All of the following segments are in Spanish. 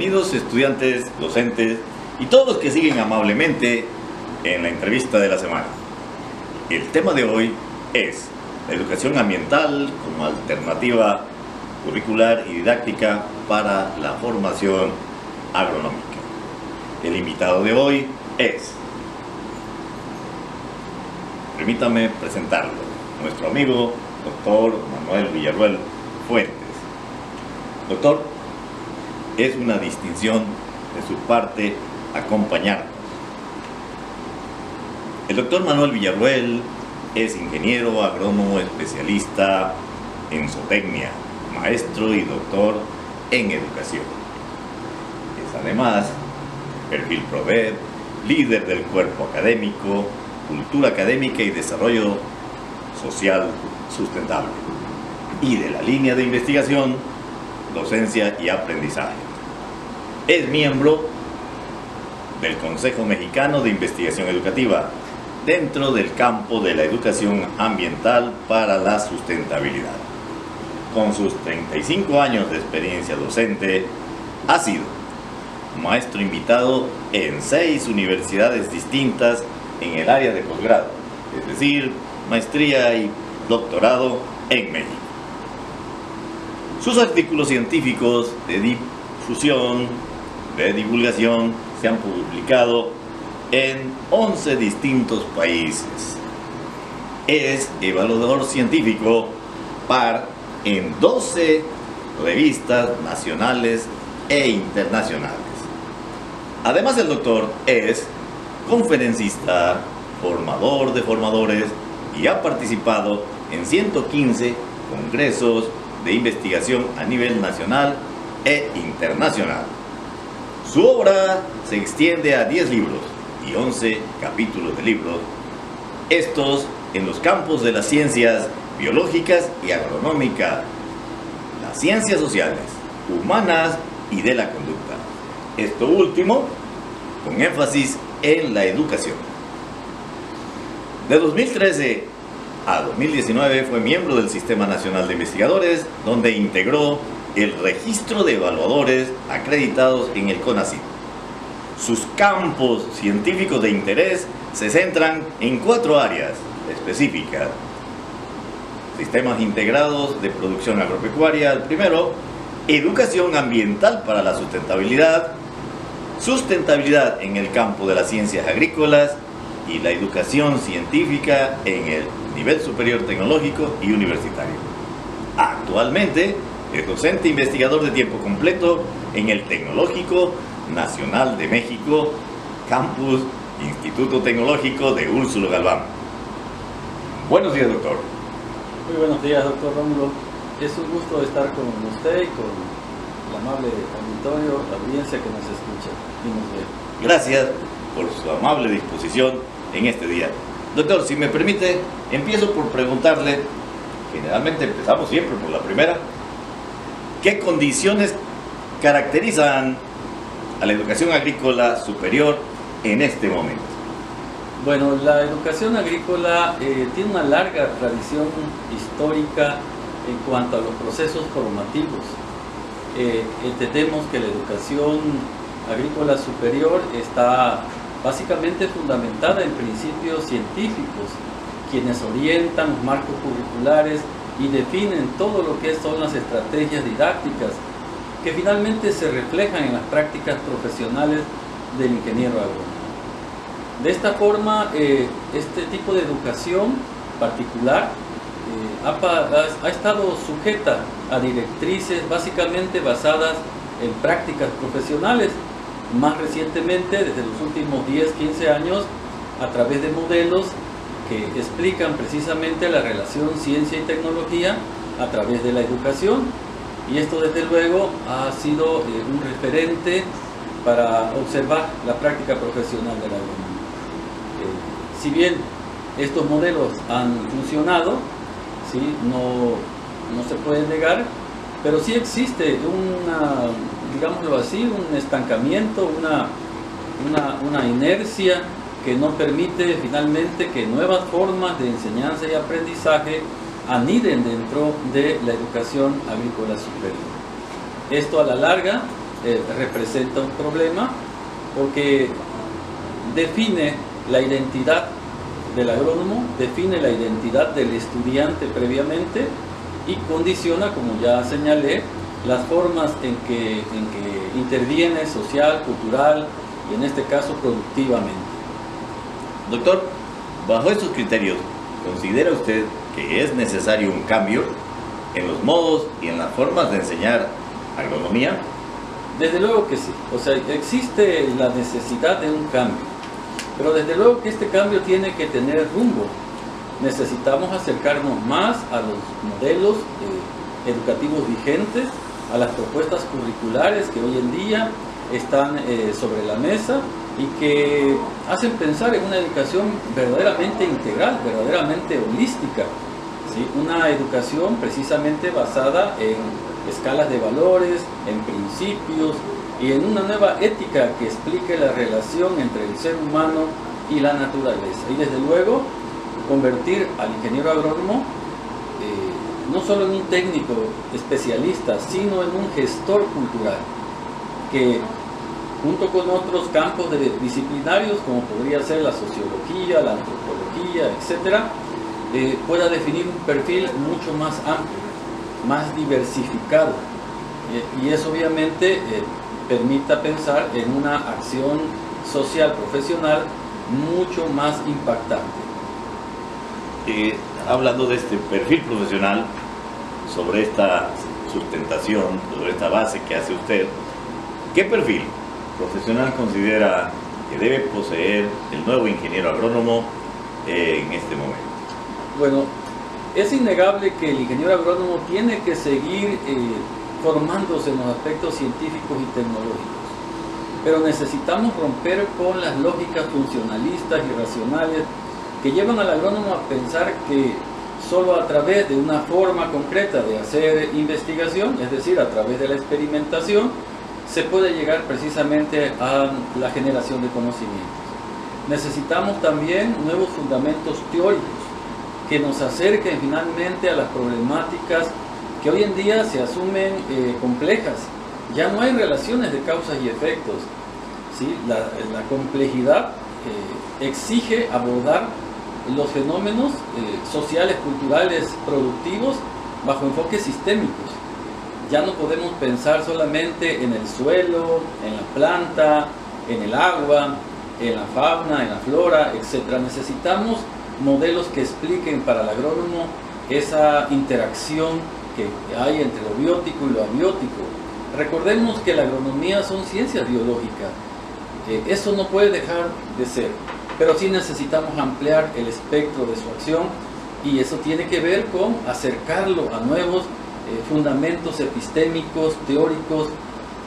Bienvenidos estudiantes, docentes y todos los que siguen amablemente en la entrevista de la semana. El tema de hoy es la educación ambiental como alternativa curricular y didáctica para la formación agronómica. El invitado de hoy es, permítame presentarlo, nuestro amigo doctor Manuel Villarruel Fuentes. Doctor, es una distinción de su parte acompañarnos. El doctor Manuel Villarruel es ingeniero agrónomo especialista en zootecnia, maestro y doctor en educación. Es además perfil PRODED, líder del cuerpo académico, cultura académica y desarrollo social sustentable, y de la línea de investigación, docencia y aprendizaje. Es miembro del Consejo Mexicano de Investigación Educativa dentro del campo de la educación ambiental para la sustentabilidad. Con sus 35 años de experiencia docente, ha sido maestro invitado en 6 universidades distintas en el área de posgrado, es decir, maestría y doctorado en México. Sus artículos científicos de difusión, de divulgación, se han publicado en 11 distintos países. Es evaluador científico par en 12 revistas nacionales e internacionales. Además, el doctor es conferencista, formador de formadores y ha participado en 115 congresos de investigación a nivel nacional e internacional. Su obra se extiende a 10 libros y 11 capítulos de libros, estos en los campos de las ciencias biológicas y agronómica, las ciencias sociales, humanas y de la conducta. Esto último con énfasis en la educación. De 2013 a 2019 fue miembro del Sistema Nacional de Investigadores, donde integró el registro de evaluadores acreditados en el CONACYT. Sus campos científicos de interés se centran en 4 áreas específicas: sistemas integrados de producción agropecuaria, el primero; educación ambiental para la sustentabilidad; sustentabilidad en el campo de las ciencias agrícolas; y la educación científica en el nivel superior tecnológico y universitario. Actualmente es docente investigador de tiempo completo en el Tecnológico Nacional de México, Campus Instituto Tecnológico de Úrsulo Galván. Buenos días, doctor. Muy buenos días, doctor Rómulo. Es un gusto estar con usted y con el amable auditorio, la audiencia que nos escucha y nos ve. Gracias por su amable disposición en este día. Doctor, si me permite, empiezo por preguntarle, generalmente empezamos siempre por la primera, ¿qué condiciones caracterizan a la educación agrícola superior en este momento? Bueno, la educación agrícola tiene una larga tradición histórica en cuanto a los procesos formativos. Entendemos que la educación agrícola superior está básicamente fundamentada en principios científicos, quienes orientan los marcos curriculares y definen todo lo que son las estrategias didácticas que finalmente se reflejan en las prácticas profesionales del ingeniero agrónomo. De esta forma, este tipo de educación particular ha estado sujeta a directrices básicamente basadas en prácticas profesionales, más recientemente, desde los últimos 10-15 años, a través de modelos que explican precisamente la relación ciencia y tecnología a través de la educación. Y esto, desde luego, ha sido un referente para observar la práctica profesional de la agronomía. Si bien estos modelos han funcionado, ¿sí? no se puede negar, pero sí existe digámoslo así, un estancamiento, una inercia que no permite finalmente que nuevas formas de enseñanza y aprendizaje aniden dentro de la educación agrícola superior. Esto a la larga representa un problema porque define la identidad del agrónomo, define la identidad del estudiante previamente y condiciona, como ya señalé, las formas en que interviene social, cultural y en este caso productivamente. Doctor, bajo estos criterios, ¿considera usted que es necesario un cambio en los modos y en las formas de enseñar agronomía? Desde luego que sí, o sea, existe la necesidad de un cambio, pero desde luego que este cambio tiene que tener rumbo. Necesitamos acercarnos más a los modelos educativos vigentes, a las propuestas curriculares que hoy en día están sobre la mesa y que hacen pensar en una educación verdaderamente integral, verdaderamente holística, ¿sí? Una educación precisamente basada en escalas de valores, en principios y en una nueva ética que explique la relación entre el ser humano y la naturaleza. Y desde luego convertir al ingeniero agrónomo no solo en un técnico especialista, sino en un gestor cultural que junto con otros campos disciplinarios como podría ser la sociología, la antropología, etcétera, pueda definir un perfil mucho más amplio, más diversificado, y eso obviamente permita pensar en una acción social profesional mucho más impactante. Hablando de este perfil profesional, sobre esta sustentación, sobre esta base que hace usted, ¿qué perfil profesional considera que debe poseer el nuevo ingeniero agrónomo en este momento? Bueno, es innegable que el ingeniero agrónomo tiene que seguir formándose en los aspectos científicos y tecnológicos, pero necesitamos romper con las lógicas funcionalistas y racionales que llevan al agrónomo a pensar que solo a través de una forma concreta de hacer investigación, es decir, a través de la experimentación, se puede llegar precisamente a la generación de conocimientos. Necesitamos también nuevos fundamentos teóricos que nos acerquen finalmente a las problemáticas que hoy en día se asumen complejas. Ya no hay relaciones de causas y efectos, ¿sí? La complejidad exige abordar los fenómenos sociales, culturales, productivos bajo enfoques sistémicos. Ya no podemos pensar solamente en el suelo, en la planta, en el agua, en la fauna, en la flora, etc. Necesitamos modelos que expliquen para el agrónomo esa interacción que hay entre lo biótico y lo abiótico. Recordemos que la agronomía son ciencias biológicas, eso no puede dejar de ser, pero sí necesitamos ampliar el espectro de su acción y eso tiene que ver con acercarlo a nuevos fundamentos epistémicos, teóricos,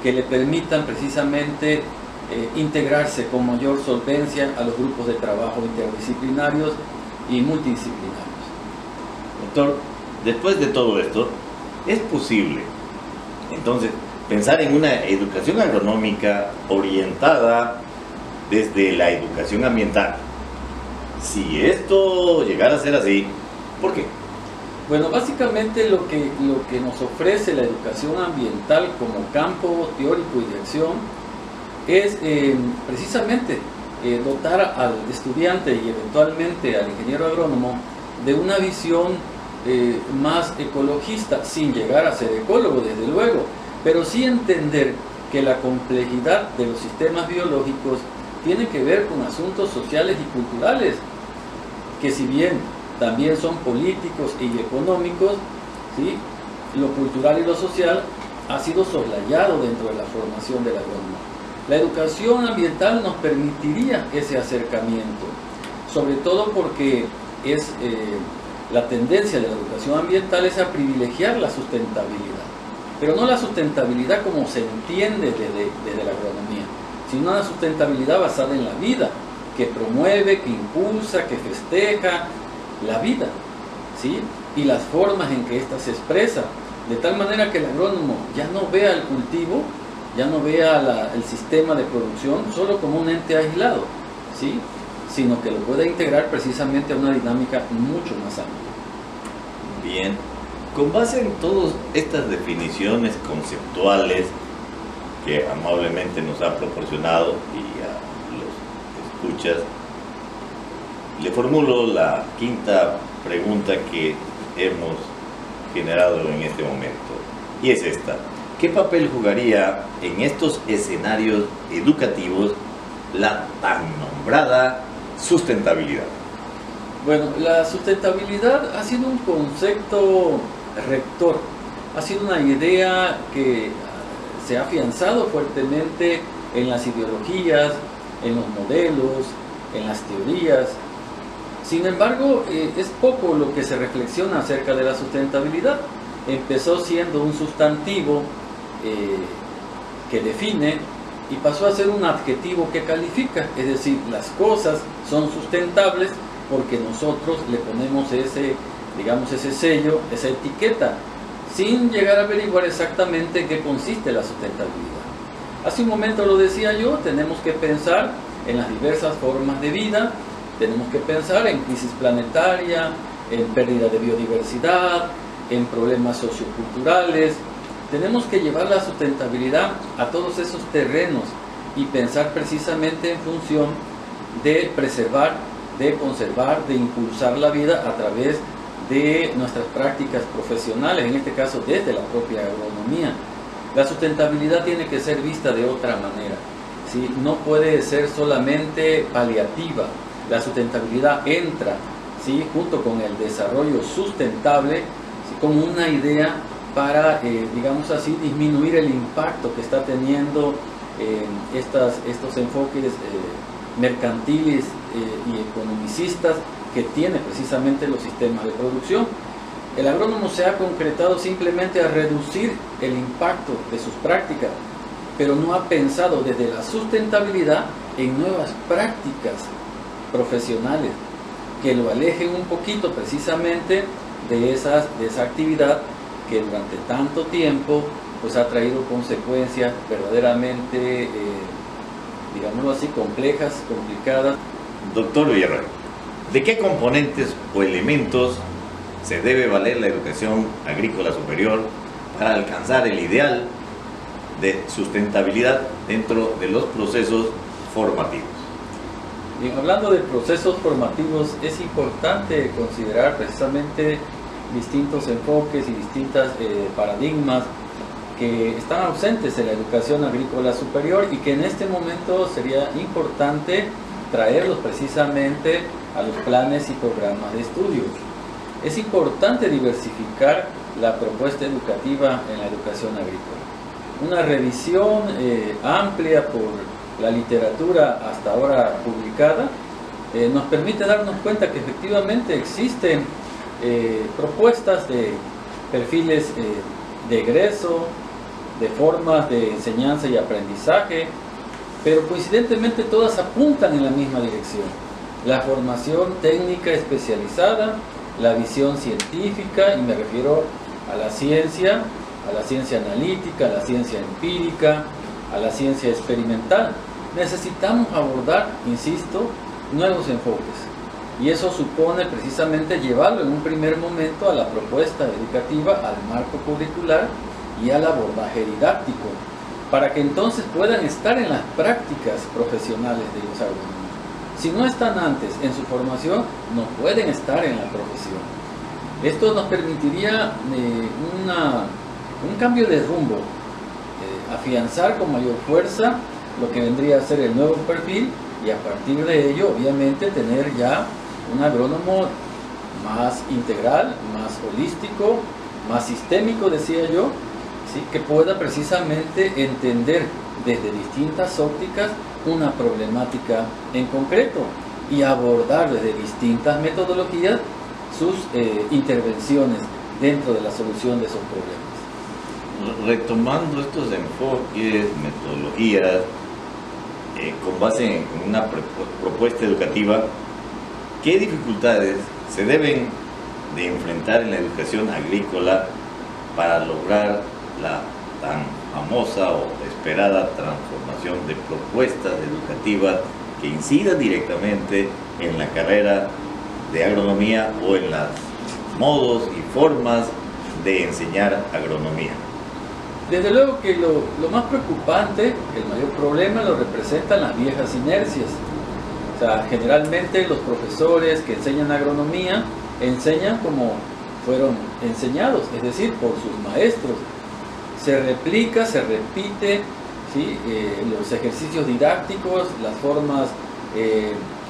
que le permitan precisamente integrarse con mayor solvencia a los grupos de trabajo interdisciplinarios y multidisciplinarios. Doctor, después de todo esto, ¿es posible entonces pensar en una educación agronómica orientada desde la educación ambiental? Si esto llegara a ser así, ¿por qué? Bueno, básicamente lo que nos ofrece la educación ambiental como campo teórico y de acción es precisamente dotar al estudiante y eventualmente al ingeniero agrónomo de una visión más ecologista, sin llegar a ser ecólogo desde luego, pero sí entender que la complejidad de los sistemas biológicos tiene que ver con asuntos sociales y culturales, que si bien también son políticos y económicos, ¿sí? Lo cultural y lo social ha sido soslayado dentro de la formación del agrónomo. La educación ambiental nos permitiría ese acercamiento, sobre todo porque es la tendencia de la educación ambiental es a privilegiar la sustentabilidad, pero no la sustentabilidad como se entiende desde la agronomía, sino una sustentabilidad basada en la vida, que promueve, que impulsa, que festeja la vida, ¿sí? Y las formas en que ésta se expresa, de tal manera que el agrónomo ya no vea el cultivo, ya no vea el sistema de producción solo como un ente aislado, ¿sí? Sino que lo pueda integrar precisamente a una dinámica mucho más amplia. Bien, con base en todas estas definiciones conceptuales, que amablemente nos ha proporcionado, y a los escuchas, le formulo la quinta pregunta que hemos generado en este momento, y es esta: ¿qué papel jugaría en estos escenarios educativos la tan nombrada sustentabilidad? Bueno, la sustentabilidad ha sido un concepto rector, ha sido una idea que se ha afianzado fuertemente en las ideologías, en los modelos, en las teorías. Sin embargo, es poco lo que se reflexiona acerca de la sustentabilidad. Empezó siendo un sustantivo que define y pasó a ser un adjetivo que califica, es decir, las cosas son sustentables porque nosotros le ponemos ese, digamos, ese sello, esa etiqueta, sin llegar a averiguar exactamente en qué consiste la sustentabilidad. Hace un momento lo decía yo, tenemos que pensar en las diversas formas de vida, tenemos que pensar en crisis planetaria, en pérdida de biodiversidad, en problemas socioculturales. Tenemos que llevar la sustentabilidad a todos esos terrenos y pensar precisamente en función de preservar, de conservar, de impulsar la vida a través de nuestras prácticas profesionales, en este caso desde la propia agronomía. La sustentabilidad tiene que ser vista de otra manera, ¿sí? No puede ser solamente paliativa. La sustentabilidad entra, ¿sí?, junto con el desarrollo sustentable, ¿sí?, como una idea para, digamos así, disminuir el impacto que está teniendo estos enfoques mercantiles y economicistas que tiene precisamente los sistemas de producción. El agrónomo se ha concretado simplemente a reducir el impacto de sus prácticas, pero no ha pensado desde la sustentabilidad en nuevas prácticas profesionales que lo alejen un poquito precisamente de esa actividad que durante tanto tiempo pues ha traído consecuencias verdaderamente, digámoslo así, complejas, complicadas. Doctor Villarreal, ¿de qué componentes o elementos se debe valer la educación agrícola superior para alcanzar el ideal de sustentabilidad dentro de los procesos formativos? Bien, hablando de procesos formativos, es importante considerar precisamente distintos enfoques y distintos paradigmas que están ausentes en la educación agrícola superior y que en este momento sería importante traerlos precisamente a los planes y programas de estudio. Es importante diversificar la propuesta educativa en la educación agrícola. Una revisión amplia por la literatura hasta ahora publicada nos permite darnos cuenta que efectivamente existen propuestas de perfiles de egreso, de formas de enseñanza y aprendizaje, pero coincidentemente todas apuntan en la misma dirección: la formación técnica especializada, la visión científica, y me refiero a la ciencia analítica, a la ciencia empírica, a la ciencia experimental. Necesitamos abordar, insisto, nuevos enfoques, y eso supone precisamente llevarlo en un primer momento a la propuesta educativa, al marco curricular y al abordaje didáctico, para que entonces puedan estar en las prácticas profesionales de los agrónomos. Si no están antes en su formación, no pueden estar en la profesión. Esto nos permitiría un cambio de rumbo, afianzar con mayor fuerza lo que vendría a ser el nuevo perfil, y a partir de ello, obviamente, tener ya un agrónomo más integral, más holístico, más sistémico, decía yo, ¿sí?, que pueda precisamente entender desde distintas ópticas una problemática en concreto y abordar desde distintas metodologías sus intervenciones dentro de la solución de esos problemas. Retomando estos enfoques, metodologías, con base en una propuesta educativa, ¿qué dificultades se deben de enfrentar en la educación agrícola para lograr la tan famosa o esperada transformación de propuestas educativas que incidan directamente en la carrera de agronomía o en los modos y formas de enseñar agronomía? Desde luego que lo más preocupante, el mayor problema lo representan las viejas inercias. O sea, generalmente los profesores que enseñan agronomía enseñan como fueron enseñados, es decir, por sus maestros. Se replica, se repite, ¿sí? Los ejercicios didácticos, las formas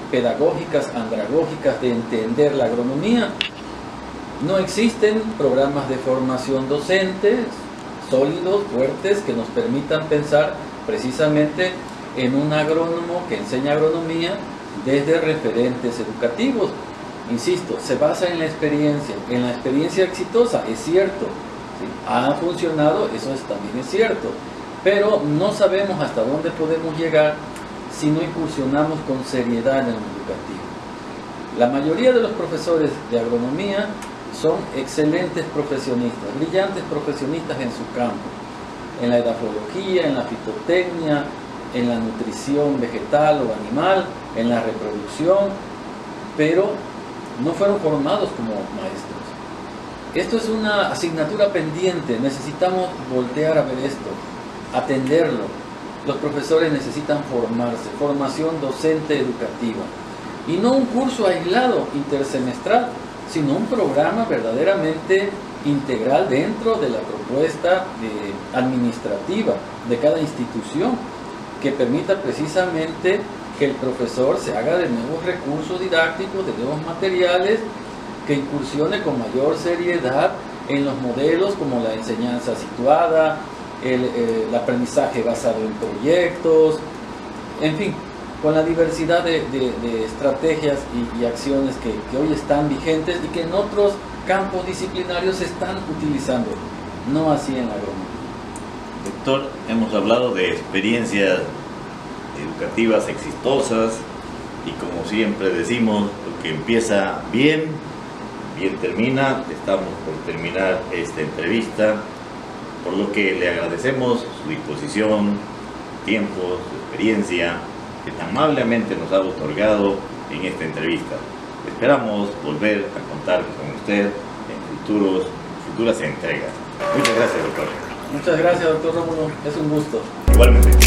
pedagógicas, andragógicas de entender la agronomía. No existen programas de formación docente sólidos, fuertes, que nos permitan pensar precisamente en un agrónomo que enseña agronomía desde referentes educativos. Insisto, se basa en la experiencia exitosa, es cierto, ¿sí? Ha funcionado, eso también es cierto, pero no sabemos hasta dónde podemos llegar si no incursionamos con seriedad en lo educativo. La mayoría de los profesores de agronomía son excelentes profesionistas, brillantes profesionistas en su campo, en la edafología, en la fitotecnia, en la nutrición vegetal o animal, en la reproducción, pero no fueron formados como maestros. Esto es una asignatura pendiente, necesitamos voltear a ver esto, atenderlo. Los profesores necesitan formarse, formación docente educativa, y no un curso aislado intersemestral, sino un programa verdaderamente integral dentro de la propuesta administrativa de cada institución, que permita precisamente que el profesor se haga de nuevos recursos didácticos, de nuevos materiales, que incursione con mayor seriedad en los modelos como la enseñanza situada, el aprendizaje basado en proyectos, en fin, con la diversidad de estrategias y acciones que hoy están vigentes y que en otros campos disciplinarios se están utilizando, no así en la agronomía. Doctor, hemos hablado de experiencias educativas exitosas y, como siempre decimos, lo que empieza bien, bien termina. Estamos por terminar esta entrevista, por lo que le agradecemos su disposición, tiempo, su experiencia que tan amablemente nos ha otorgado en esta entrevista. Esperamos volver a contar con usted en futuras entregas. Muchas gracias, doctor. Muchas gracias, doctor Rómulo. Es un gusto. Igualmente.